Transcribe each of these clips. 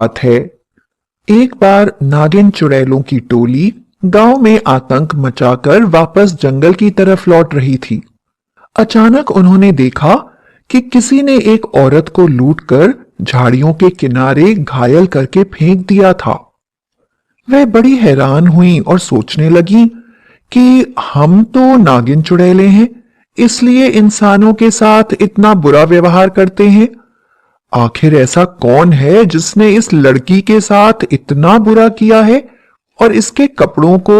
बात है। एक बार नागिन चुड़ैलों की टोली गांव में आतंक मचाकर वापस जंगल की तरफ लौट रही थी। अचानक उन्होंने देखा कि किसी ने एक औरत को लूटकर झाड़ियों के किनारे घायल करके फेंक दिया था। वह बड़ी हैरान हुई और सोचने लगी कि हम तो नागिन चुड़ैलें हैं, इसलिए इंसानों के साथ इतना बुरा व्यवहार करते हैं। आखिर ऐसा कौन है जिसने इस लड़की के साथ इतना बुरा किया है और इसके कपड़ों को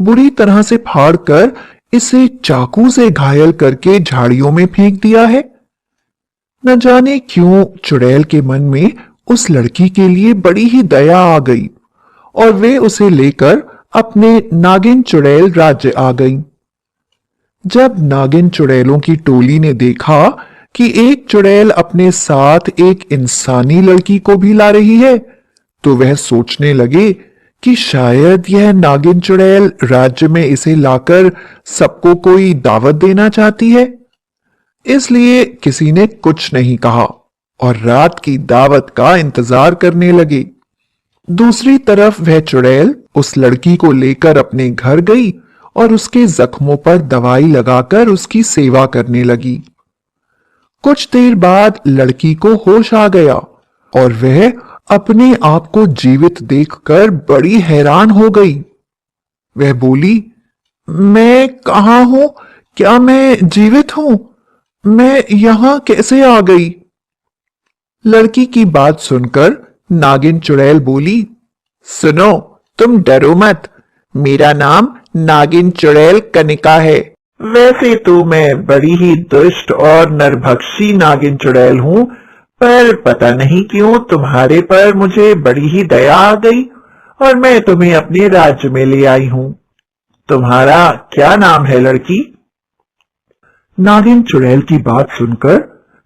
बुरी तरह से फाड़कर इसे चाकू से घायल करके झाड़ियों में फेंक दिया है। न जाने क्यों चुड़ैल के मन में उस लड़की के लिए बड़ी ही दया आ गई और वे उसे लेकर अपने नागिन चुड़ैल राज्य आ गई। जब नागिन चुड़ैलों की टोली ने देखा कि एक चुड़ैल अपने साथ एक इंसानी लड़की को भी ला रही है, तो वह सोचने लगे कि शायद यह नागिन चुड़ैल राज्य में इसे लाकर सबको कोई दावत देना चाहती है। इसलिए किसी ने कुछ नहीं कहा और रात की दावत का इंतजार करने लगे। दूसरी तरफ वह चुड़ैल उस लड़की को लेकर अपने घर गई और उसके जख्मों पर दवाई लगाकर उसकी सेवा करने लगी। कुछ देर बाद लड़की को होश आ गया और वह अपने आप को जीवित देखकर बड़ी हैरान हो गई। वह बोली, मैं कहाँ हूं? क्या मैं जीवित हूं? मैं यहां कैसे आ गई? लड़की की बात सुनकर नागिन चुड़ैल बोली, सुनो, तुम डरो मत। मेरा नाम नागिन चुड़ैल कनिका है। वैसे तो मैं बड़ी ही दुष्ट और नरभक्षी नागिन चुड़ैल हूँ, पर पता नहीं क्यों तुम्हारे पर मुझे बड़ी ही दया आ गई और मैं तुम्हें अपने राज्य में ले आई हूँ। तुम्हारा क्या नाम है लड़की? नागिन चुड़ैल की बात सुनकर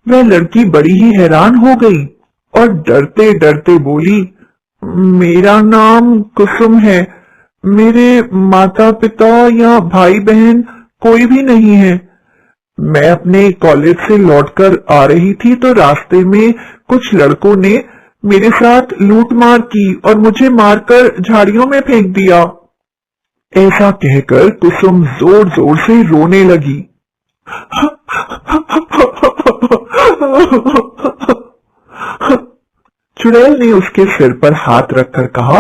वह लड़की बड़ी ही हैरान हो गई और डरते डरते बोली, मेरा नाम कुसुम है। मेरे माता पिता या भाई बहन कोई भी नहीं है। मैं अपने कॉलेज से लौटकर आ रही थी तो रास्ते में कुछ लड़कों ने मेरे साथ लूटमार की और मुझे मारकर झाड़ियों में फेंक दिया। ऐसा कहकर कुसुम जोर जोर से रोने लगी। चुड़ैल ने उसके सिर पर हाथ रखकर कहा,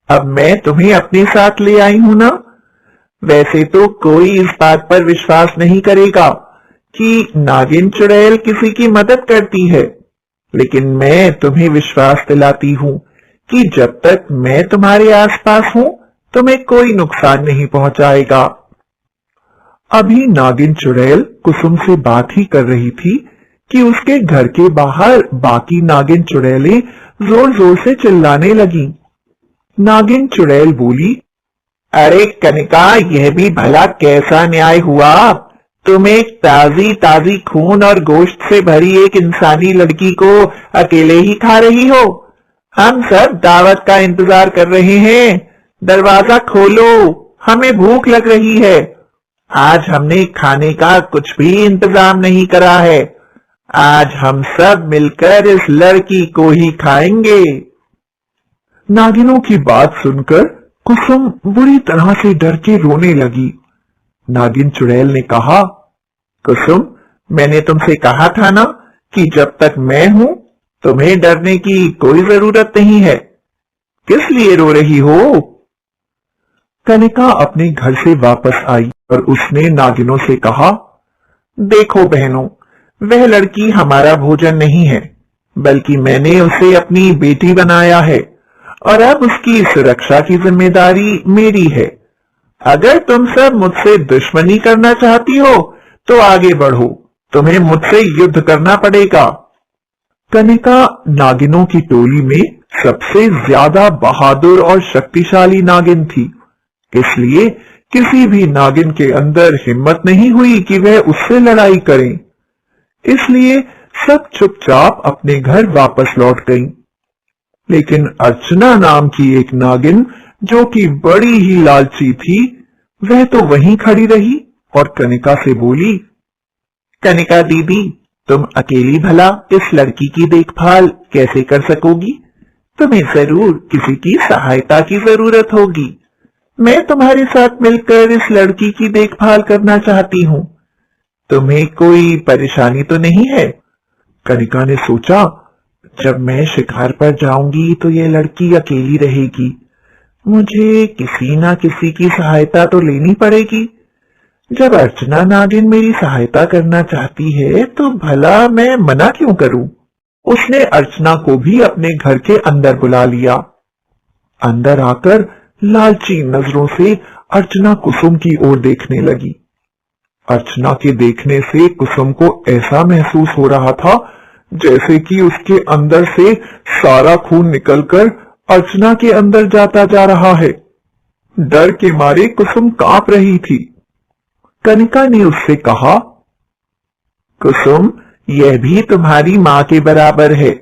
अब मैं तुम्हें अपने साथ ले आई हूं ना। वैसे तो कोई इस बात पर विश्वास नहीं करेगा कि नागिन चुड़ैल किसी की मदद करती है, लेकिन मैं तुम्हें विश्वास दिलाती हूं कि जब तक मैं तुम्हारे आसपास हूं तुम्हें कोई नुकसान नहीं पहुंचाएगा। अभी नागिन चुड़ैल कुसुम से बात ही कर रही थी कि उसके घर के बाहर बाकी नागिन चुड़ैलें जोर जोर से चिल्लाने लगी। नागिन चुड़ैल बोली, अरे कनिका, यह भी भला कैसा न्याय हुआ? तुम एक ताजी ताजी खून और गोश्त से भरी एक इंसानी लड़की को अकेले ही खा रही हो। हम सब दावत का इंतजार कर रहे हैं। दरवाजा खोलो, हमें भूख लग रही है। आज हमने खाने का कुछ भी इंतजाम नहीं करा है। आज हम सब मिलकर इस लड़की को ही खाएंगे। नागिनों की बात सुनकर कुसुम बुरी तरह से डर के रोने लगी। नागिन चुड़ैल ने कहा, कुसुम, मैंने तुमसे कहा था ना कि जब तक मैं हूं तुम्हें डरने की कोई जरूरत नहीं है। किस लिए रो रही हो? कनिका अपने घर से वापस आई और उसने नागिनों से कहा, देखो बहनों, वह लड़की हमारा भोजन नहीं है, बल्कि मैंने उसे अपनी बेटी बनाया है और अब उसकी सुरक्षा की जिम्मेदारी मेरी है। अगर तुम सब मुझसे दुश्मनी करना चाहती हो तो आगे बढ़ो, तुम्हें मुझसे युद्ध करना पड़ेगा। कनिका नागिनों की टोली में सबसे ज्यादा बहादुर और शक्तिशाली नागिन थी, इसलिए किसी भी नागिन के अंदर हिम्मत नहीं हुई कि वह उससे लड़ाई करें। इसलिए सब चुपचाप अपने घर वापस लौट गईं। लेकिन अर्चना नाम की एक नागिन, जो कि बड़ी ही लालची थी, वह तो वहीं खड़ी रही और कनिका से बोली, कनिका दीदी, तुम अकेली भला इस लड़की की देखभाल कैसे कर सकोगी? तुम्हें जरूर किसी की सहायता की जरूरत होगी। मैं तुम्हारे साथ मिलकर इस लड़की की देखभाल करना चाहती हूँ। तुम्हें कोई परेशानी तो नहीं है? कनिका ने सोचा, जब मैं शिकार पर जाऊंगी तो यह लड़की अकेली रहेगी। मुझे किसी ना किसी की सहायता तो लेनी पड़ेगी। जब अर्चना नागिन मेरी सहायता करना चाहती है तो भला मैं मना क्यों करूं? उसने अर्चना को भी अपने घर के अंदर बुला लिया। अंदर आकर लालची नजरों से अर्चना कुसुम की ओर देखने लगी। अर्चना के देखने से कुसुम को ऐसा महसूस हो रहा था जैसे कि उसके अंदर से सारा खून निकलकर अर्चना के अंदर जाता जा रहा है। डर के मारे कुसुम कांप रही थी। कनिका ने उससे कहा, कुसुम, यह भी तुम्हारी माँ के बराबर है।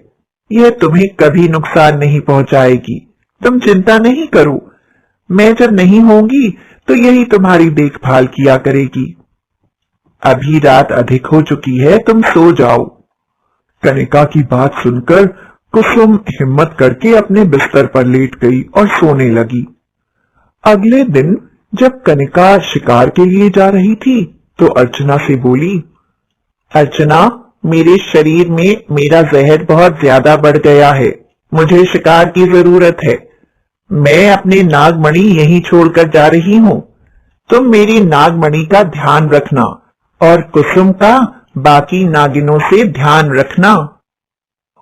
यह तुम्हें कभी नुकसान नहीं पहुंचाएगी। तुम चिंता नहीं करो। मैं जब नहीं होंगी तो यही तुम्हारी देखभाल किया करेगी। अभी रात अधिक हो चुकी है, तुम सो जाओ। कनिका की बात सुनकर कुसुम हिम्मत करके अपने बिस्तर पर लेट गई और सोने लगी। अगले दिन जब कनिका शिकार के लिए जा रही थी तो अर्चना से बोली, अर्चना, मेरे शरीर में मेरा जहर बहुत ज्यादा बढ़ गया है। मुझे शिकार की जरूरत है। मैं अपने नागमणि यहीं छोड़कर जा रही हूँ। तुम मेरी नागमणि का ध्यान रखना और कुसुम का बाकी नागिनों से ध्यान रखना।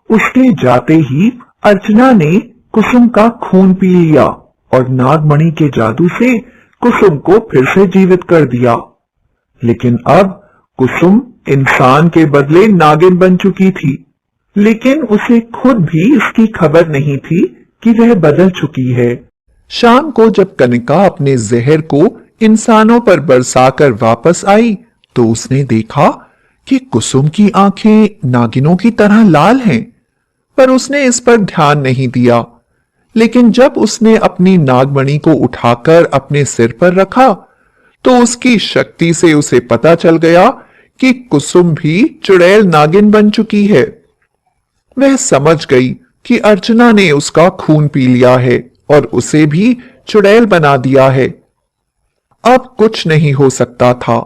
उसके जाते ही अर्चना ने कुसुम का खून पी लिया और नागमणि के जादू से कुसुम को फिर से जीवित कर दिया। लेकिन अब कुसुम इंसान के बदले नागिन बन चुकी थी, लेकिन उसे खुद भी इसकी खबर नहीं थी कि वह बदल चुकी है। शाम को जब कनिका अपने जहर को इंसानों पर बरसाकर वापस आई तो उसने देखा कि कुसुम की आंखें नागिनों की तरह लाल हैं, पर उसने इस पर ध्यान नहीं दिया। लेकिन जब उसने अपनी नागमणि को उठाकर अपने सिर पर रखा तो उसकी शक्ति से उसे पता चल गया कि कुसुम भी चुड़ैल नागिन बन चुकी है। वह समझ गई कि अर्चना ने उसका खून पी लिया है और उसे भी चुड़ैल बना दिया है। अब कुछ नहीं हो सकता था,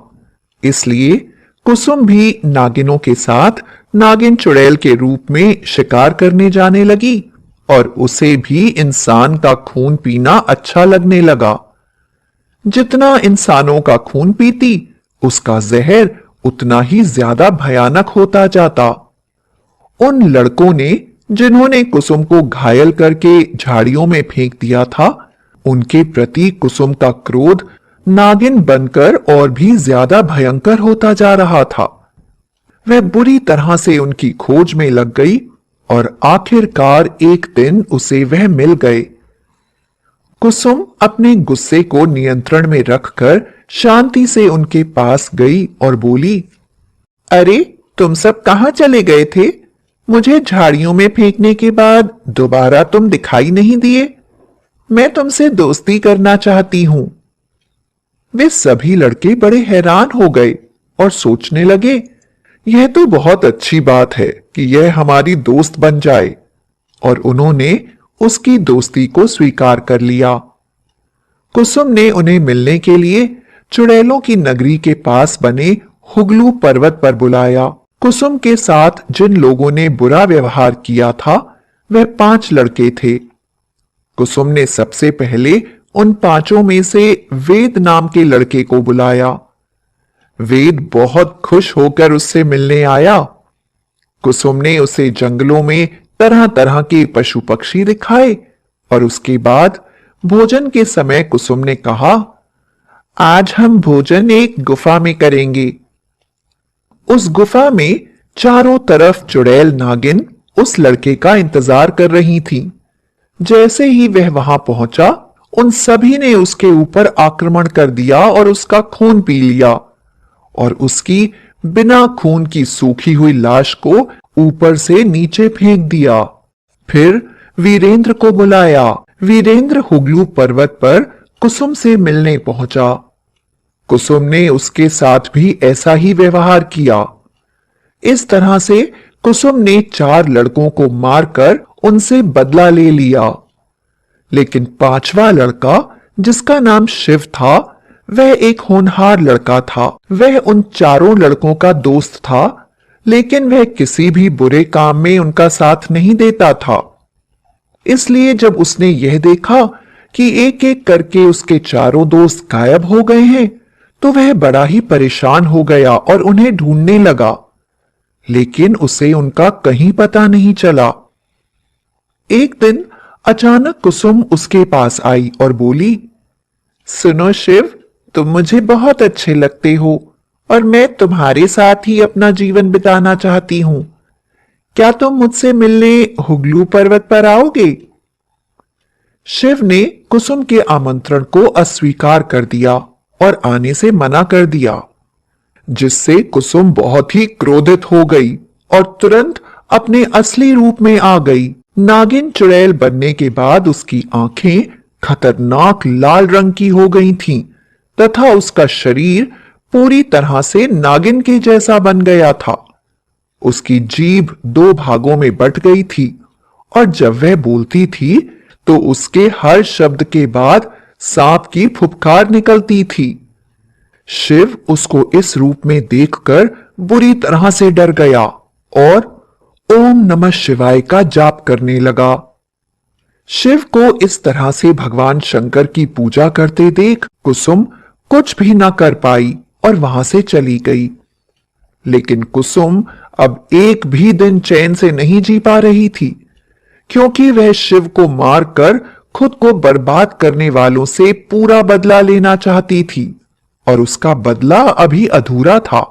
इसलिए कुसुम भी नागिनों के साथ नागिन चुड़ैल के रूप में शिकार करने जाने लगी और उसे भी इंसान का खून पीना अच्छा लगने लगा। जितना इंसानों का खून पीती, उसका जहर उतना ही ज्यादा भयानक होता जाता। उन लड़कों ने जिन्होंने कुसुम को घायल करके झाड़ियों में फेंक दिया था, उनके प्रति कुसुम का क्रोध नागिन बनकर और भी ज्यादा भयंकर होता जा रहा था। वह बुरी तरह से उनकी खोज में लग गई और आखिरकार एक दिन उसे वह मिल गए। कुसुम अपने गुस्से को नियंत्रण में रखकर शांति से उनके पास गई और बोली, अरे, तुम सब कहां चले गए थे? मुझे झाड़ियों में फेंकने के बाद दोबारा तुम दिखाई नहीं दिए। मैं तुमसे दोस्ती करना चाहती हूं। वे सभी लड़के बड़े हैरान हो गए और सोचने लगे, यह तो बहुत अच्छी बात है कि यह हमारी दोस्त बन जाए, और उन्होंने उसकी दोस्ती को स्वीकार कर लिया। कुसुम ने उन्हें मिलने के लिए चुड़ैलों की नगरी के पास बने हुगलू पर्वत पर बुलाया। कुसुम के साथ जिन लोगों ने बुरा व्यवहार किया था वह 5 लड़के थे। कुसुम ने सबसे पहले उन 5 में से वेद नाम के लड़के को बुलाया। वेद बहुत खुश होकर उससे मिलने आया। कुसुम ने उसे जंगलों में तरह तरह के पशु पक्षी दिखाए और उसके बाद भोजन के समय कुसुम ने कहा, आज हम भोजन एक गुफा में करेंगे। उस गुफा में चारों तरफ चुड़ैल नागिन उस लड़के का इंतजार कर रही थीं। जैसे ही वह वहां पहुंचा, उन सभी ने उसके ऊपर आक्रमण कर दिया और उसका खून पी लिया और उसकी बिना खून की सूखी हुई लाश को ऊपर से नीचे फेंक दिया। फिर वीरेंद्र को बुलाया। वीरेंद्र हुगलू पर्वत पर कुसुम से मिलने पहुंचा। कुसुम ने उसके साथ भी ऐसा ही व्यवहार किया। इस तरह से कुसुम ने 4 लड़कों को मारकर उनसे बदला ले लिया। लेकिन पांचवा लड़का, जिसका नाम शिव था, वह एक होनहार लड़का था। वह उन चारों लड़कों का दोस्त था, लेकिन वह किसी भी बुरे काम में उनका साथ नहीं देता था। इसलिए जब उसने यह देखा कि एक एक करके उसके चारों दोस्त गायब हो गए हैं, तो वह बड़ा ही परेशान हो गया और उन्हें ढूंढने लगा। लेकिन उसे उनका कहीं पता नहीं चला। एक दिन अचानक कुसुम उसके पास आई और बोली, सुनो शिव, तुम मुझे बहुत अच्छे लगते हो और मैं तुम्हारे साथ ही अपना जीवन बिताना चाहती हूं। क्या तुम मुझसे मिलने हुगलू पर्वत पर आओगे? शिव ने कुसुम के आमंत्रण को अस्वीकार कर दिया और आने से मना कर दिया, जिससे कुसुम बहुत ही क्रोधित हो गई और तुरंत अपने असली रूप में आ गई। नागिन चुड़ैल बनने के बाद उसकी आंखें खतरनाक लाल रंग की हो गई थीं तथा उसका शरीर पूरी तरह से नागिन के जैसा बन गया था। उसकी जीभ दो भागों में बट गई थी और जब वह बोलती थी तो उसके हर शब्द के बाद सांप की फुफकार निकलती थी। शिव उसको इस रूप में देखकर बुरी तरह से डर गया और ओम नमः शिवाय का जाप करने लगा। शिव को इस तरह से भगवान शंकर की पूजा करते देख कुसुम कुछ भी न कर पाई और वहां से चली गई। लेकिन कुसुम अब एक भी दिन चैन से नहीं जी पा रही थी, क्योंकि वह शिव को मारकर खुद को बर्बाद करने वालों से पूरा बदला लेना चाहती थी और उसका बदला अभी अधूरा था।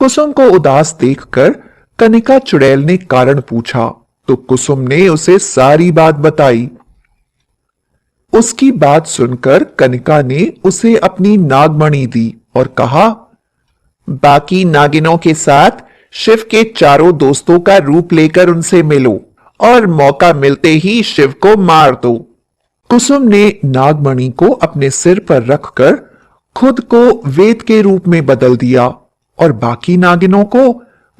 कुसुम को उदास देखकर कनिका चुड़ैल ने कारण पूछा तो कुसुम ने उसे सारी बात बताई। उसकी बात सुनकर कनिका ने उसे अपनी नागमणि दी और कहा, बाकी नागिनों के साथ शिव के चारों दोस्तों का रूप लेकर उनसे मिलो और मौका मिलते ही शिव को मार दो। कुसुम ने नागमणि को अपने सिर पर रखकर खुद को वेद के रूप में बदल दिया और बाकी नागिनों को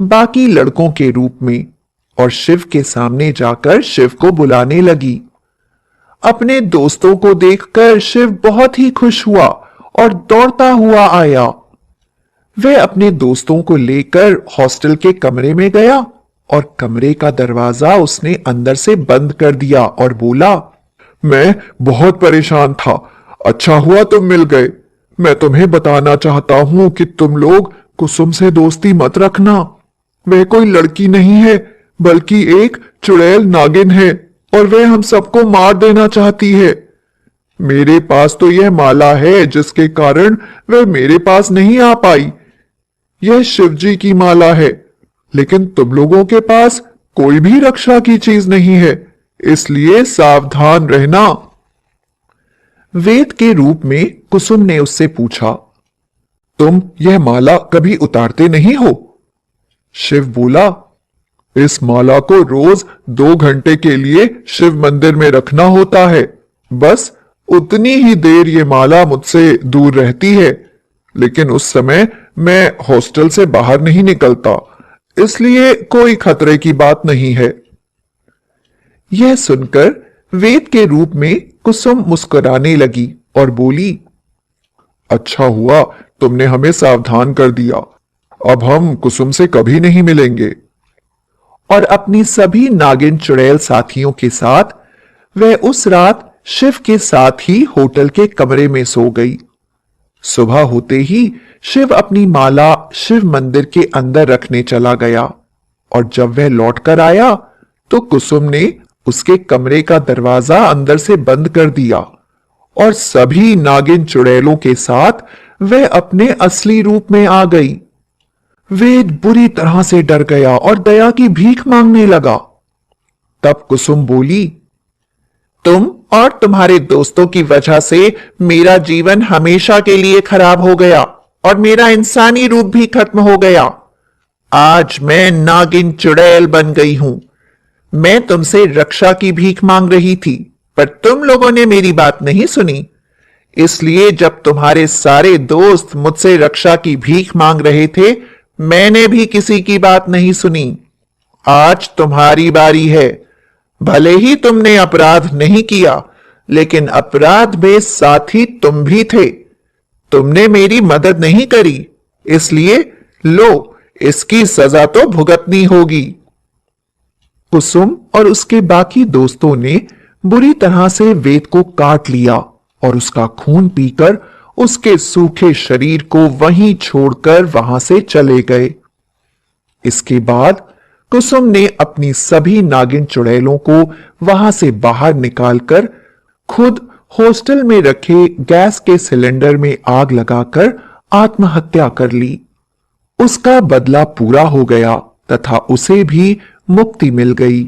बाकी लड़कों के रूप में, और शिव के सामने जाकर शिव को बुलाने लगी। अपने दोस्तों को देखकर शिव बहुत ही खुश हुआ और दौड़ता हुआ आया। वह अपने दोस्तों को लेकर हॉस्टल के कमरे में गया और कमरे का दरवाजा उसने अंदर से बंद कर दिया और बोला, मैं बहुत परेशान था, अच्छा हुआ तुम मिल गए। मैं तुम्हें बताना चाहता हूं कि तुम लोग कुसुम से दोस्ती मत रखना। वह कोई लड़की नहीं है, बल्कि एक चुड़ैल नागिन है और वह हम सबको मार देना चाहती है। मेरे पास तो यह माला है जिसके कारण वह मेरे पास नहीं आ पाई। यह शिवजी की माला है, लेकिन तुम लोगों के पास कोई भी रक्षा की चीज नहीं है, इसलिए सावधान रहना। वेद के रूप में कुसुम ने उससे पूछा, तुम यह माला कभी उतारते नहीं हो? शिव बोला, इस माला को रोज 2 घंटे के लिए शिव मंदिर में रखना होता है। बस उतनी ही देर ये माला मुझसे दूर रहती है, लेकिन उस समय मैं हॉस्टल से बाहर नहीं निकलता, इसलिए कोई खतरे की बात नहीं है। यह सुनकर वेद के रूप में कुसुम मुस्कुराने लगी और बोली, अच्छा हुआ तुमने हमें सावधान कर दिया, अब हम कुसुम से कभी नहीं मिलेंगे। और अपनी सभी नागिन चुड़ैल साथियों के साथ वह उस रात शिव के साथ ही होटल के कमरे में सो गई। सुबह होते ही शिव अपनी माला शिव मंदिर के अंदर रखने चला गया और जब वह लौटकर आया तो कुसुम ने उसके कमरे का दरवाजा अंदर से बंद कर दिया और सभी नागिन चुड़ैलों के साथ वह अपने असली रूप में आ गई। वेद बुरी तरह से डर गया और दया की भीख मांगने लगा। तब कुसुम बोली, तुम और तुम्हारे दोस्तों की वजह से मेरा जीवन हमेशा के लिए खराब हो गया और मेरा इंसानी रूप भी खत्म हो गया। आज मैं नागिन चुड़ैल बन गई हूं। मैं तुमसे रक्षा की भीख मांग रही थी, पर तुम लोगों ने मेरी बात नहीं सुनी। इसलिए जब तुम्हारे सारे दोस्त मुझसे रक्षा की भीख मांग रहे थे, मैंने भी किसी की बात नहीं सुनी। आज तुम्हारी बारी है। भले ही तुमने अपराध नहीं किया, लेकिन अपराध में साथी तुम भी थे। तुमने मेरी मदद नहीं करी, इसलिए लो, इसकी सजा तो भुगतनी होगी। कुसुम और उसके बाकी दोस्तों ने बुरी तरह से वेद को काट लिया और उसका खून पीकर उसके सूखे शरीर को वहीं छोड़कर वहां से चले गए। इसके बाद कुसुम ने अपनी सभी नागिन चुड़ैलों को वहां से बाहर निकालकर खुद हॉस्टल में रखे गैस के सिलेंडर में आग लगाकर आत्महत्या कर ली। उसका बदला पूरा हो गया तथा उसे भी मुक्ति मिल गई।